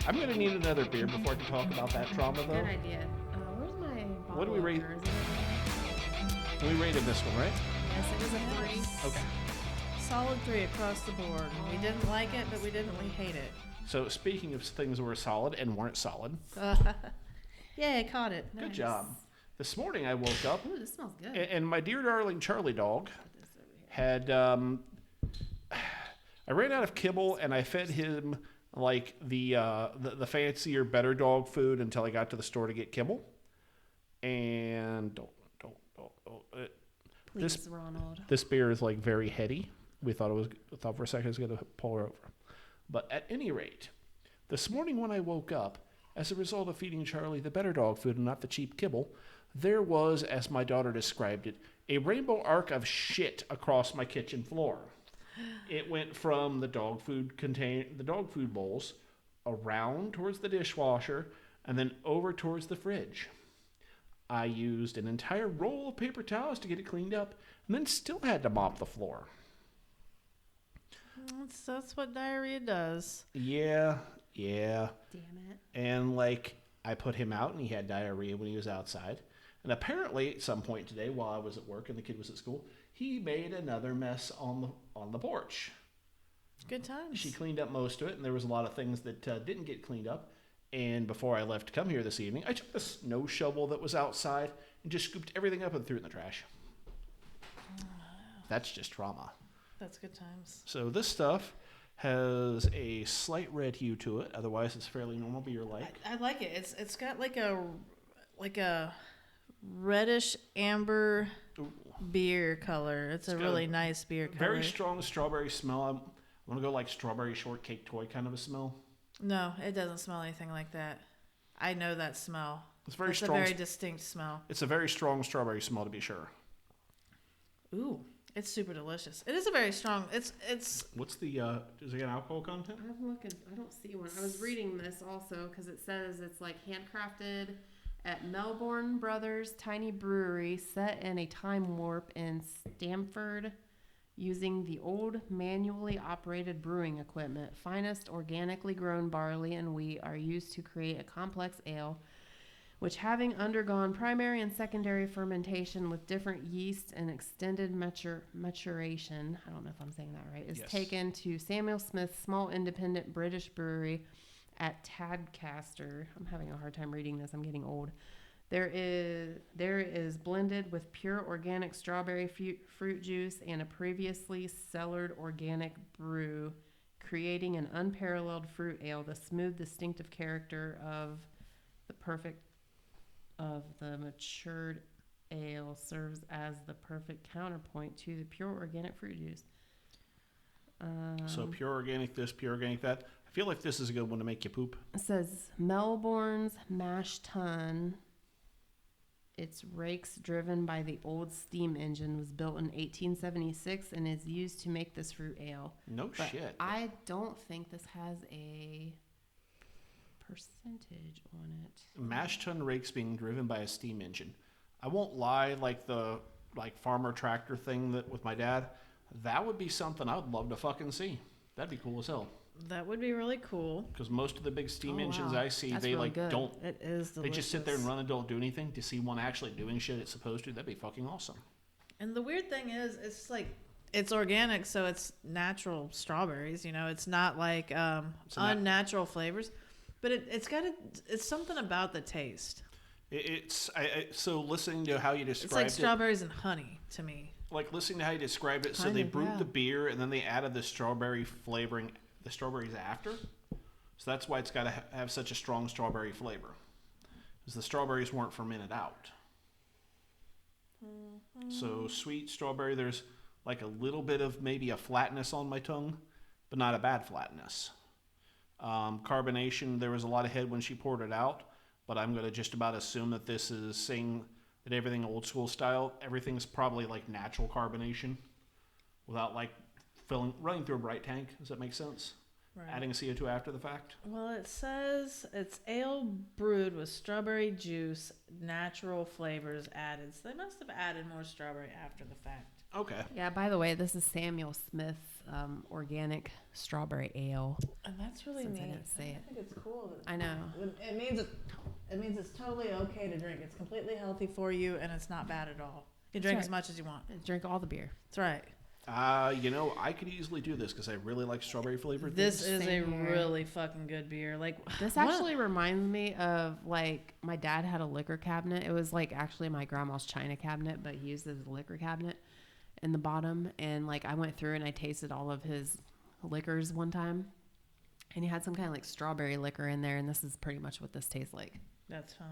I'm going to need another beer before I can talk about that trauma, though. Good idea. Where's my bottle What do we rate? opener? Is it- We rated this one, right? Yes, it was a 3. Okay. Solid 3 across the board. We didn't like it, but we didn't hate it. So speaking of things that were solid and weren't solid, Yeah, I caught it. good Nice. job. This morning I woke up, Ooh, this smells good. and my dear darling Charlie dog Put this over here. had, I ran out of kibble and I fed him like the fancier, better dog food until I got to the store to get kibble. And Please, Ronald. this beer is like very heady. I thought for a second it was going to pour over. But at any rate, this morning when I woke up, as a result of feeding Charlie the better dog food and not the cheap kibble, there was, as my daughter described it, a rainbow arc of shit across my kitchen floor. It went from the dog food bowls around towards the dishwasher and then over towards the fridge. I used an entire roll of paper towels to get it cleaned up and then still had to mop the floor. That's what diarrhea does. Yeah. Damn it. And like I put him out and he had diarrhea when he was outside. And apparently at some point today while I was at work and the kid was at school, he made another mess on the porch. Good times. She cleaned up most of it and there was a lot of things that didn't get cleaned up. And before I left to come here this evening, I took the snow shovel that was outside and just scooped everything up and threw it in the trash. That's just trauma. That's good times. So this stuff has a slight red hue to it. Otherwise, it's fairly normal beer-like. I like it. It's got like a reddish amber Ooh. beer color. It's a got really a nice beer color. Very strong strawberry smell. I want to go like strawberry shortcake toy kind of a smell. No, it doesn't smell anything like that. I know that smell. It's very It's strong. a very distinct smell. It's a very strong strawberry smell to be sure. Ooh, it's super delicious. It is a very strong. It's. What's the? Does it get alcohol content? I'm looking. I don't see one. I was reading this also because it says it's like handcrafted at Melbourne Brothers Tiny Brewery, set in a time warp in Stamford, using the old manually operated brewing equipment. Finest organically grown barley and wheat are used to create a complex ale, which, having undergone primary and secondary fermentation with different yeasts and extended maturation, I don't know if I'm saying that right, is Yes. taken to Samuel Smith's small independent British brewery at Tadcaster. I'm having a hard time reading this. I'm getting old. There is blended with pure organic strawberry fruit juice and a previously cellared organic brew, creating an unparalleled fruit ale. The smooth, distinctive character of the matured ale serves as the perfect counterpoint to the pure organic fruit juice. So pure organic this, pure organic that. I feel like this is a good one to make you poop. It says Melbourne's mash tun. Its rakes driven by the old steam engine was built in 1876 and is used to make this fruit ale. No But shit. I don't think this has a percentage on it. Mash tun rakes being driven by a steam engine. I won't lie, like the farmer tractor thing that with my dad, that would be something I would love to fucking see. That'd be cool as hell. That would be really cool. Because most of the big steam Oh, engines wow. I see, That's they really good. don't. It is delicious. They just sit there and run and don't do anything. To see one actually doing shit it's supposed to, that'd be fucking awesome. And the weird thing is, it's like it's organic, so it's natural strawberries. You know, it's not like unnatural flavors, but it's something about the taste. So listening to how you It's described like it, strawberries and honey to me. like listening to how you described it. So Kind they of, brewed yeah. the beer and then they added the strawberry flavoring, the strawberries after. So that's why it's got to have such a strong strawberry flavor, because the strawberries weren't fermented out. Mm-hmm. So sweet strawberry, there's like a little bit of maybe a flatness on my tongue, but not a bad flatness. Carbonation, there was a lot of head when she poured it out, but I'm going to just about assume that this is saying that everything old school style, everything's probably like natural carbonation without like running through a bright tank. Does that make sense? Right. Adding CO2 after the fact? Well, it says it's ale brewed with strawberry juice, natural flavors added. So they must have added more strawberry after the fact. Okay. Yeah, by the way, this is Samuel Smith's organic strawberry ale. And that's really Since I neat. didn't say it. I think it's cool. I know. It means it's totally okay to drink. It's completely healthy for you, and it's not bad at all. You can drink as much as you want. Drink all the beer. That's right. I could easily do this because I really like strawberry flavored things. This is a really fucking good beer. Like This actually reminds me of, like, my dad had a liquor cabinet. It was, like, actually my grandma's china cabinet, but he used it as a liquor cabinet in the bottom. And, like, I went through and I tasted all of his liquors one time. And he had some kind of, like, strawberry liquor in there. And this is pretty much what this tastes like. That's funny.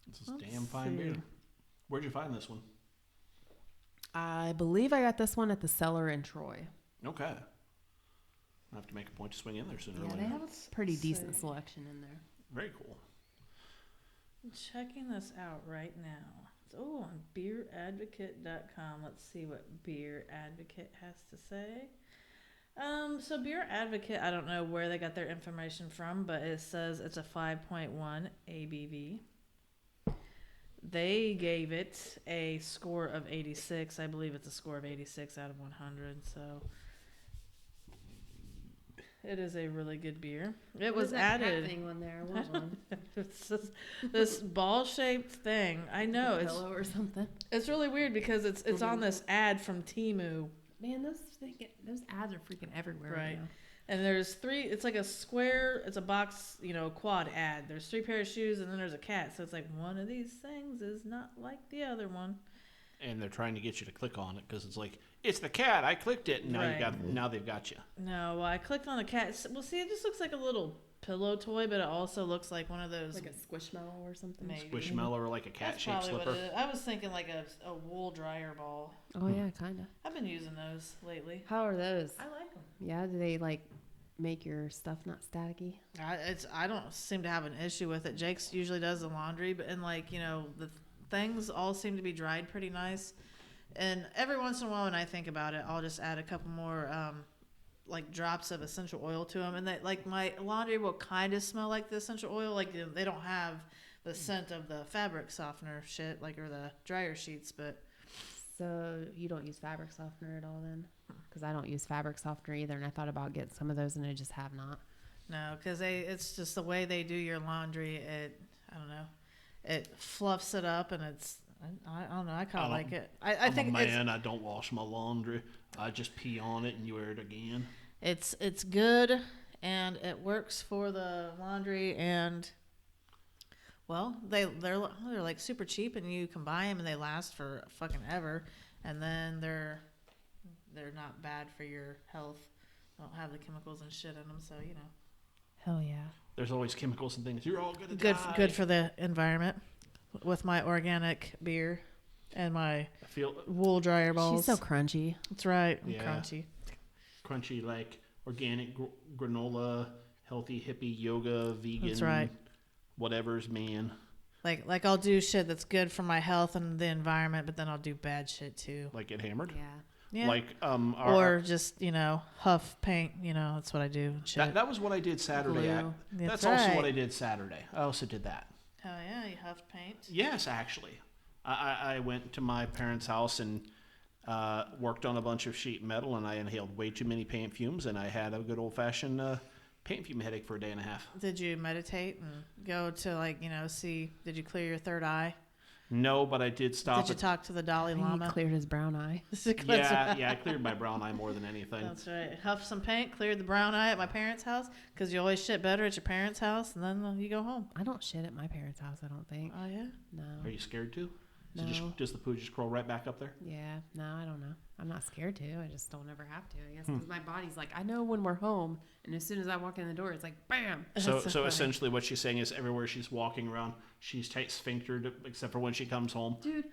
This is damn fine beer. Where'd you find this one? I believe I got this one at the Cellar in Troy. Okay. I'll have to make a point to swing in there sooner or Yeah, later. they have a pretty decent selection in there. Very cool. I'm checking this out right now. Oh, on beeradvocate.com. Let's see what Beer Advocate has to say. So Beer Advocate, I don't know where they got their information from, but it says it's a 5.1 ABV. They gave it a score of 86. I believe it's a score of 86 out of 100. So it is a really good beer. It was added. Thing on there. I want one. It's this ball-shaped thing. I know Like a pillow or something. it's really weird because it's on this ad from Temu. Man, those ads are freaking everywhere Right. now. And there's three, it's like a square, it's a box, quad ad. There's 3 pairs of shoes and then there's a cat. So it's like one of these things is not like the other one. And they're trying to get you to click on it because it's like, it's the cat. I clicked it, and now they've got you. No, well, I clicked on the cat. Well, see, it just looks like a little pillow toy, but it also looks like one of those. Like a Squishmallow or something. Maybe. Squishmallow or like a cat-shaped That's probably slipper. what it is. I was thinking like a wool dryer ball. Oh, yeah, kind of. I've been using those lately. How are those? I like them. Yeah, do they, like, make your stuff not staticky? I don't seem to have an issue with it. Jake's usually does the laundry, but the things all seem to be dried pretty nice. And every once in a while, when I think about it, I'll just add a couple more like drops of essential oil to them. And my laundry will kind of smell like the essential oil. Like they don't have the scent of the fabric softener shit, or the dryer sheets, but. So you don't use fabric softener at all then? Because I don't use fabric softener either, and I thought about getting some of those, and I just have not. No, because it's just the way they do your laundry. I don't know. It fluffs it up, and I don't know. I kind of like it. I think I don't wash my laundry. I just pee on it and you wear it again. It's good, and it works for the laundry, and well, they're like super cheap, and you can buy them, and they last for fucking ever, and then they're not bad for your health. They don't have the chemicals and shit in them, so Hell yeah. There's always chemicals and things. You're all gonna die. Good for the environment. With my organic beer and my wool dryer balls. She's so crunchy. That's right. I'm Yeah. crunchy. Crunchy, like organic granola, healthy hippie yoga, vegan. That's right. Whatever's man. Like I'll do shit that's good for my health and the environment, but then I'll do bad shit too. Like get hammered. Yeah. Yeah. Like or just huff paint. That's what I do. And shit. That was what I did Saturday. Glue. That's right. also what I did Saturday. I also did that. Oh yeah, you huffed paint. Yes, actually. I went to my parents' house and worked on a bunch of sheet metal, and I inhaled way too many paint fumes, and I had a good old-fashioned paint fume headache for a day and a half. Did you meditate and go to see? Did you clear your third eye? No, but I did stop. Did you talk to the Dalai Lama? He cleared his brown eye. Yeah, I cleared my brown eye more than anything. That's right. Huffed some paint, cleared the brown eye at my parents' house, because you always shit better at your parents' house, and then you go home. I don't shit at my parents' house, I don't think. Oh, yeah? No. Are you scared to? No. Does the poo just crawl right back up there? Yeah. No, I don't know. I'm not scared to. I just don't ever have to, I guess, because my body's like, I know when we're home, and as soon as I walk in the door, it's like, bam. So essentially what she's saying is everywhere she's walking around, she's tight sphinctered, except for when she comes home. Dude.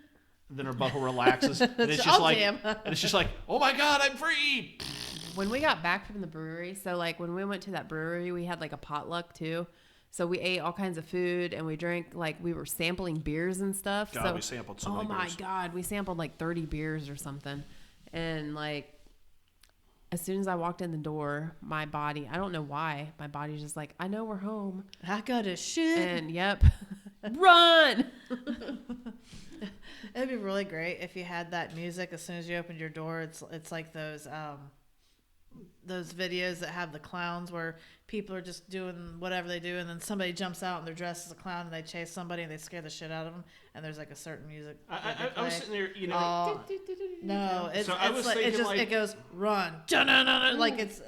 Then her butthole relaxes, and it's just like, oh my God, I'm free. When we got back from the brewery, so like when we went to that brewery, we had like a potluck too. So we ate all kinds of food and we drank, like we were sampling beers and stuff. God, so we sampled so many beers. Oh my God, we sampled like 30 beers or something. And like, as soon as I walked in the door, my body, I don't know why, my body's just like, I know we're home. I got to shit. And yep. Run! It'd be really great if you had that music as soon as you opened your door. It's like those videos that have the clowns where people are just doing whatever they do, and then somebody jumps out and they're dressed as a clown and they chase somebody and they scare the shit out of them. And there's like a certain music. I was sitting there, you know. No, it goes run, like it's.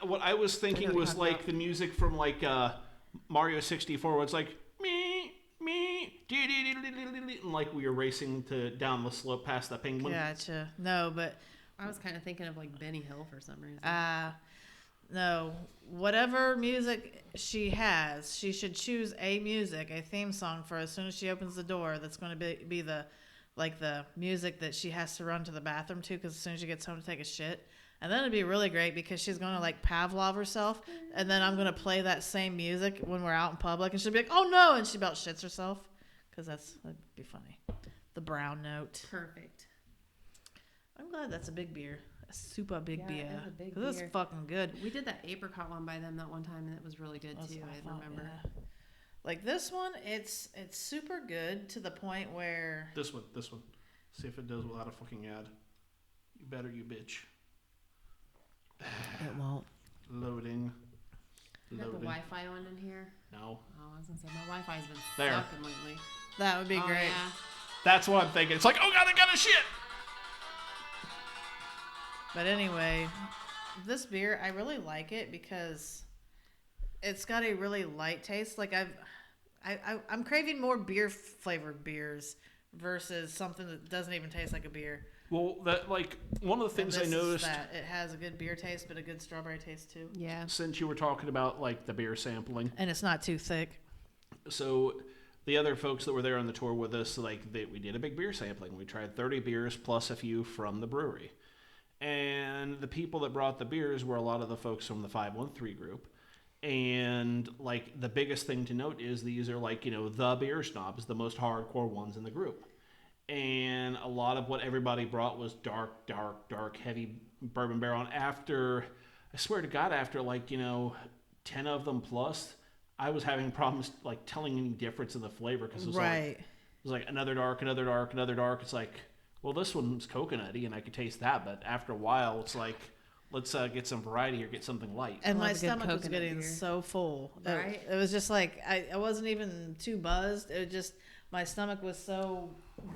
What I was thinking was like the music from like Mario 64, where it's like me, and like we were racing down the slope past the penguin. Gotcha. No, but I was kind of thinking of like Benny Hill for some reason. No. Whatever music she has, she should choose a theme song for as soon as she opens the door. That's going to be the music that she has to run to the bathroom to, because as soon as she gets home to take a shit. And then it'd be really great because she's going to like Pavlov herself, and then I'm going to play that same music when we're out in public, and she'll be like, "Oh no!" and she about shits herself, because that'd be funny. The brown note. Perfect. I'm glad that's a big beer. A super big beer. It is a big This beer. is fucking good. We did that apricot one by them that one time, and it was really good too. I remember. Yeah. Like this one, it's super good to the point where This one. See if it does without a fucking ad. You better, you bitch. it won't. Loading. You got the Wi-Fi on in here? No. Oh, I was gonna say my Wi-Fi's been There. sucking lately. That would be Oh, great. Yeah. That's what I'm thinking. It's like, oh god, I got a shit. But anyway, this beer, I really like it because it's got a really light taste. Like I'm craving more beer flavored beers versus something that doesn't even taste like a beer. Well, that like one of the things I noticed. That it has a good beer taste, but a good strawberry taste too. Yeah. Since you were talking about like the beer sampling, And it's not too thick. so the other folks that were there on the tour with us, we did a big beer sampling. We tried 30 beers plus a few from the brewery. And the people that brought the beers were a lot of the folks from the 513 group. And like the biggest thing to note is these are like, you know, the beer snobs, the most hardcore ones in the group. And a lot of what everybody brought was dark, heavy bourbon barrel. And after, I swear to God, after like, you know, 10 of them plus, I was having problems like telling any difference in the flavor, because it was like another dark. It's like, well, this one's coconutty and I could taste that, but after a while it's like, let's get some variety here, get something light. And Love my a good stomach was coconut getting beer. so full. Right? It was just like, I wasn't even too buzzed. It was just, my stomach was so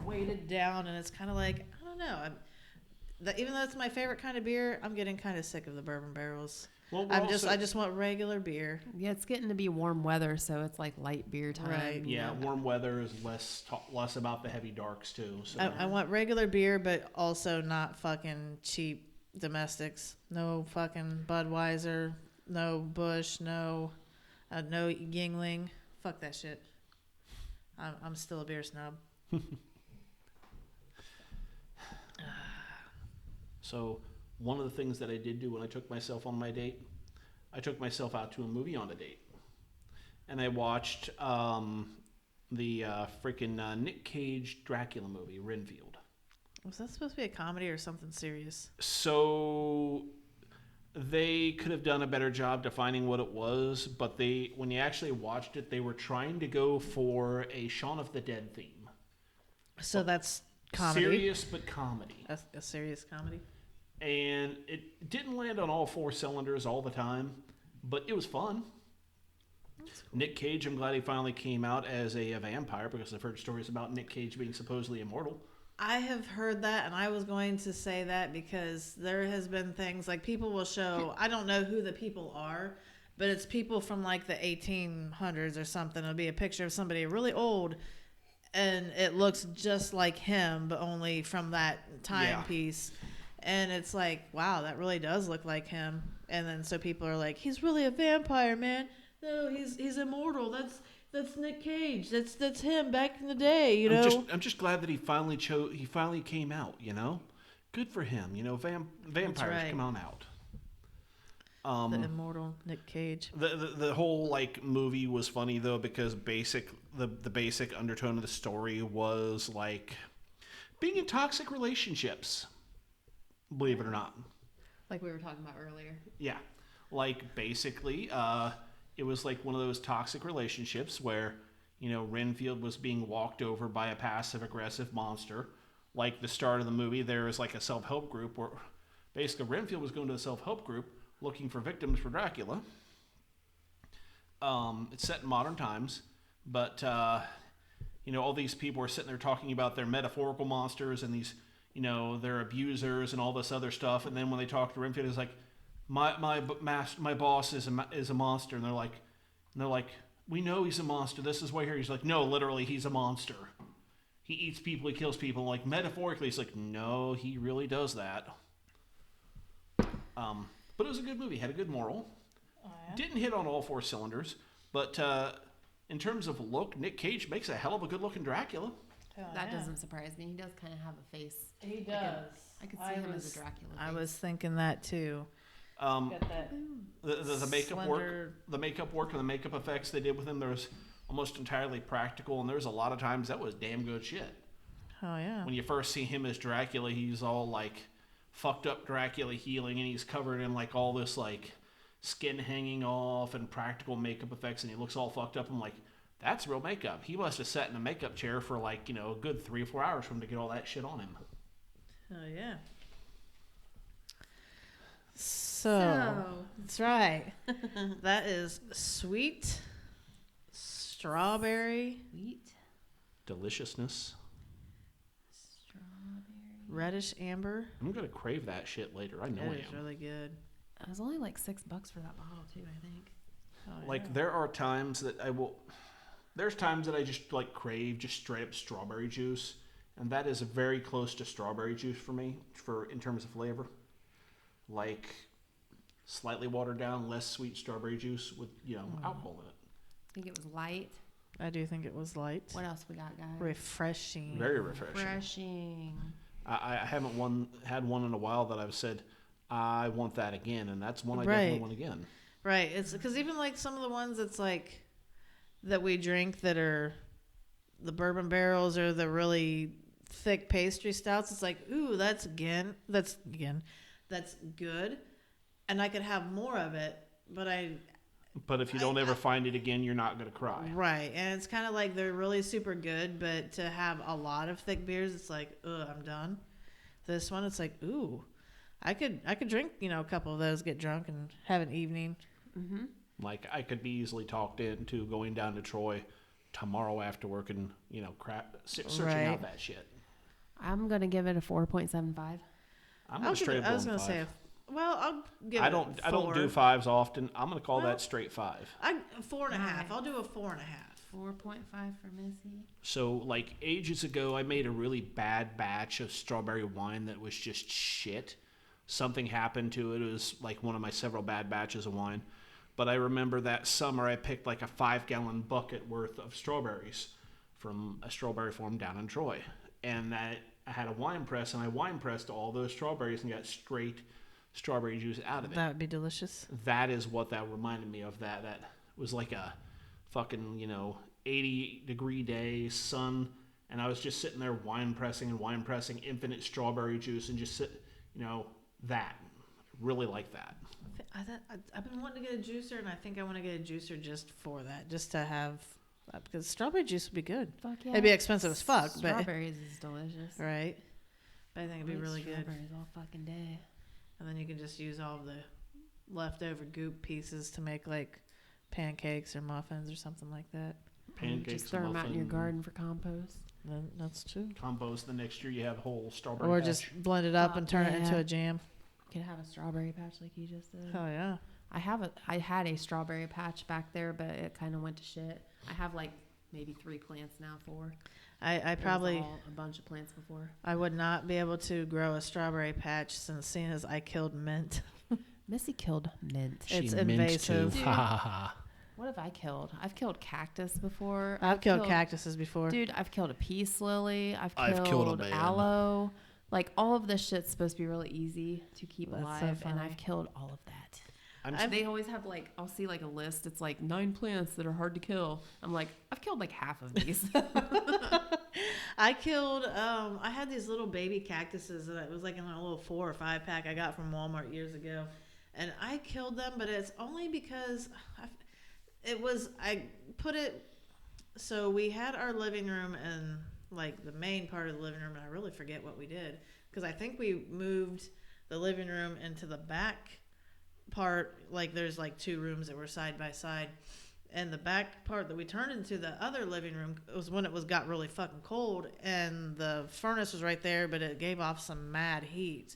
weighted down, and it's kind of like, I don't know. Even though it's my favorite kind of beer, I'm getting kind of sick of the bourbon barrels. Well, I just want regular beer. Yeah, it's getting to be warm weather, so it's like light beer time. Right. Yeah, warm weather is less about the heavy darks too. So I want regular beer, but also not fucking cheap domestics. No fucking Budweiser, no Busch, no Yingling. Fuck that shit. I'm still a beer snob. So one of the things that I did do when I took myself on my date, I took myself out to a movie on a date. And I watched the freaking Nick Cage Dracula movie, Renfield. Was that supposed to be a comedy or something serious? So they could have done a better job defining what it was, but when you actually watched it, they were trying to go for a Shaun of the Dead theme. So that's comedy. Serious but comedy. A serious comedy. And it didn't land on all four cylinders all the time, but it was fun. Cool. Nick Cage, I'm glad he finally came out as a vampire, because I've heard stories about Nick Cage being supposedly immortal. I have heard that, and I was going to say that because there has been things like people will show, I don't know who the people are, but it's people from like the 1800s or something. It'll be a picture of somebody really old, and it looks just like him, but only from that timepiece. Yeah. And it's like, wow, that really does look like him. And then so people are like, he's really a vampire, man. No, he's immortal. That's Nick Cage. That's him back in the day, you know. I'm just glad that he finally came out, you know. Good for him, you know. Vampires, come on out. The immortal Nick Cage. The whole like movie was funny though, because the basic undertone of the story was like being in toxic relationships. Believe it or not. Like we were talking about earlier. Yeah. Like basically, it was like one of those toxic relationships where Renfield was being walked over by a passive-aggressive monster. Like the start of the movie, there is like a self-help group where basically Renfield was going to the self-help group looking for victims for Dracula. It's set in modern times, but all these people are sitting there talking about their metaphorical monsters and these, their abusers and all this other stuff. And then when they talk to Renfield, it's like, my boss is a monster, and they're like, we know he's a monster. This is why here. He's like, no, literally, he's a monster. He eats people. He kills people. Like metaphorically, he's like, no, he really does that. But it was a good movie. Had a good moral. Oh, yeah? Didn't hit on all 4 cylinders, but in terms of look, Nick Cage makes a hell of a good-looking Dracula. Hell That yeah. doesn't surprise me. He does kind of have a face. He does. I could see him as a Dracula. I face. was thinking that too. Got that The makeup slender- work, and the makeup effects they did with him, there was almost entirely practical, and there was a lot of times that was damn good shit. Oh yeah. When you first see him as Dracula, he's all like fucked up Dracula healing, and he's covered in like all this like skin hanging off and practical makeup effects, and he looks all fucked up. I'm like, that's real makeup. He must have sat in a makeup chair for like, a good 3 or 4 hours for him to get all that shit on him. Oh yeah. So that's right. That is sweet strawberry, Sweet Deliciousness. strawberry. reddish amber. I'm gonna crave that shit later. I know That I is am. really good. It was only like $6 for that bottle too, I think. Oh, Like yeah. there are times that there's times that I just like crave just straight up strawberry juice, and that is very close to strawberry juice for me in terms of flavor. Like slightly watered down, less sweet strawberry juice with alcohol in it. I think it was light. I do think it was light. What else we got, guys? Refreshing. Very refreshing. Refreshing. I haven't had one in a while that I've said I want that again, and that's one I Right. definitely want again. Right. It's because even like some of the ones that's like that we drink that are the bourbon barrels or the really thick pastry stouts, it's like, ooh, that's good. And I could have more of it, but But if you don't ever find it again, you're not gonna cry. right. And it's kind of like they're really super good, but to have a lot of thick beers, it's like, ugh, I'm done. This one, it's like, ooh, I could drink, a couple of those, get drunk, and have an evening. Mm-hmm. Like I could be easily talked into going down to Troy tomorrow after work and searching Right. out that shit. I'm gonna give it a 4.75. I'm gonna straight up I was going gonna say, 5. I'll give I it don't a 4. do 5s often. I'm gonna call Well, that straight 5. 4.5. Alright. I'll do a 4.5. 4.5 for Missy. So like ages ago, I made a really bad batch of strawberry wine that was just shit. Something happened to it. It was like one of my several bad batches of wine. But I remember that summer I picked like a 5-gallon bucket worth of strawberries from a strawberry farm down in Troy. And I had a wine press, and I wine pressed all those strawberries and got straight strawberry juice out of it. That would be delicious. That is what that reminded me of. That was like a fucking 80-degree day, sun, and I was just sitting there wine pressing infinite strawberry juice and just that. Really like that. I've been wanting to get a juicer, and I think I want to get a juicer just for that, just to have, because strawberry juice would be good. Fuck yeah. It'd be expensive as fuck, but Strawberries is delicious. right. But I think it'd be Eat really good. Strawberries all fucking day. And then you can just use all the leftover goop pieces to make like pancakes or muffins or something like that. Pancakes, Just throw them out in your muffin, garden for compost. Then that's true. Compost. The next year you have whole strawberry Or patch. just blend it up Oh, and turn it into yeah. a jam. You could have a strawberry patch like you just did. Oh yeah. I had a strawberry patch back there, but it kind of went to shit. I have like maybe 3 plants now. 4. I There was probably a bunch of plants before. I would not be able to grow a strawberry patch since seeing as I killed mint. Missy killed mint. It's She meant invasive. to. Dude. Ha ha ha. What have I killed? I've killed cactus before. I've killed cactuses before. Dude, I've killed a peace lily. I've I've killed a man. aloe. Like all of this shit's supposed to be really easy to keep That's so alive, and funny. I've killed all of that. I'm They always have like, I'll see like a list. It's like 9 plants that are hard to kill. I'm like, I've killed like half of these. I killed. I had these little baby cactuses that it was like in a little 4 or 5 pack I got from Walmart years ago, and I killed them. But it's only because I put it So we had our living room and like the main part of the living room, and I really forget what we did because I think we moved the living room into the back part. Like there's like 2 rooms that were side by side, and the back part that we turned into the other living room was when it got really fucking cold, and the furnace was right there, but it gave off some mad heat.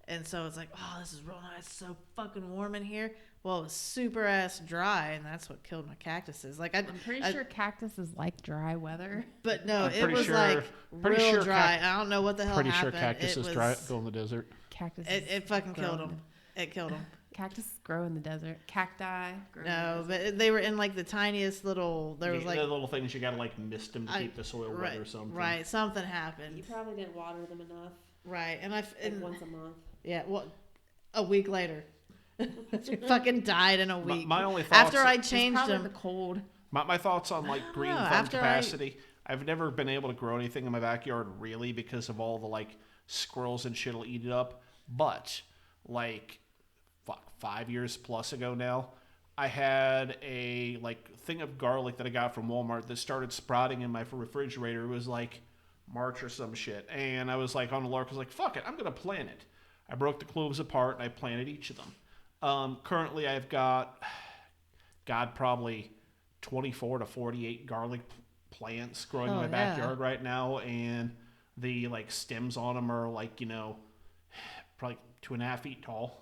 And so it's like, oh, this is real nice. It's so fucking warm in here. Well, it was super ass dry, and that's what killed my cactuses. Like I'm pretty sure cactuses like dry weather. But no, I'm it pretty was sure- like pretty real sure dry. I don't know what the hell Pretty happened. sure cactuses go in the desert. Cactuses. It fucking grow killed in them. It killed them. Cactuses grow in the desert. Cacti grow No, in the desert. but they were in like the tiniest little. There was like the little things you gotta like mist them to keep the soil wet or something. Right, something You happened. probably didn't water them enough. Right, and Like once a month. yeah, well, a week later, fucking died in a week. My only thoughts after I It's changed probably them. the cold. My thoughts on like green know, thumb after capacity. I've never been able to grow anything in my backyard really because of all the like squirrels and shit'll eat it up. But like 5 years plus ago now, I had a like thing of garlic that I got from Walmart that started sprouting in my refrigerator. It was like March or some shit, and I was like on the lark. I was like, "Fuck it, I'm gonna plant it." I broke the cloves apart and I planted each of them. Currently, I've got probably 24 to 48 garlic plants growing in my backyard right now, and the like stems on them are like probably 2.5 feet tall.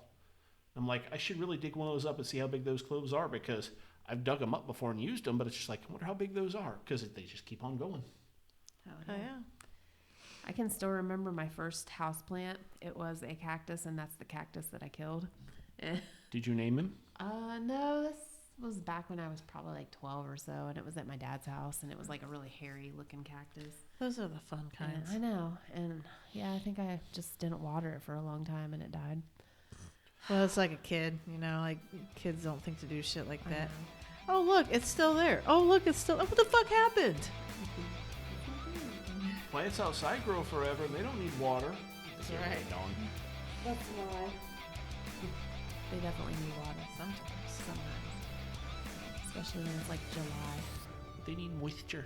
I'm like, I should really dig one of those up and see how big those cloves are because I've dug them up before and used them, but it's just like, I wonder how big those are because they just keep on going. Oh yeah. I can still remember my first house plant. It was a cactus, and that's the cactus that I killed. Did you name him? No, this was back when I was probably like 12 or so, and it was at my dad's house, and it was like a really hairy looking cactus. Those are the fun kinds. I know, and yeah, I think I just didn't water it for a long time, and it died. Well, it's like a kid, like kids don't think to do shit like that. Oh look, it's still there. Oh look, it's still. What the fuck happened? Plants outside grow forever and they don't need water. That's right. That's why. They definitely need water sometimes, especially when it's like July. They need moisture.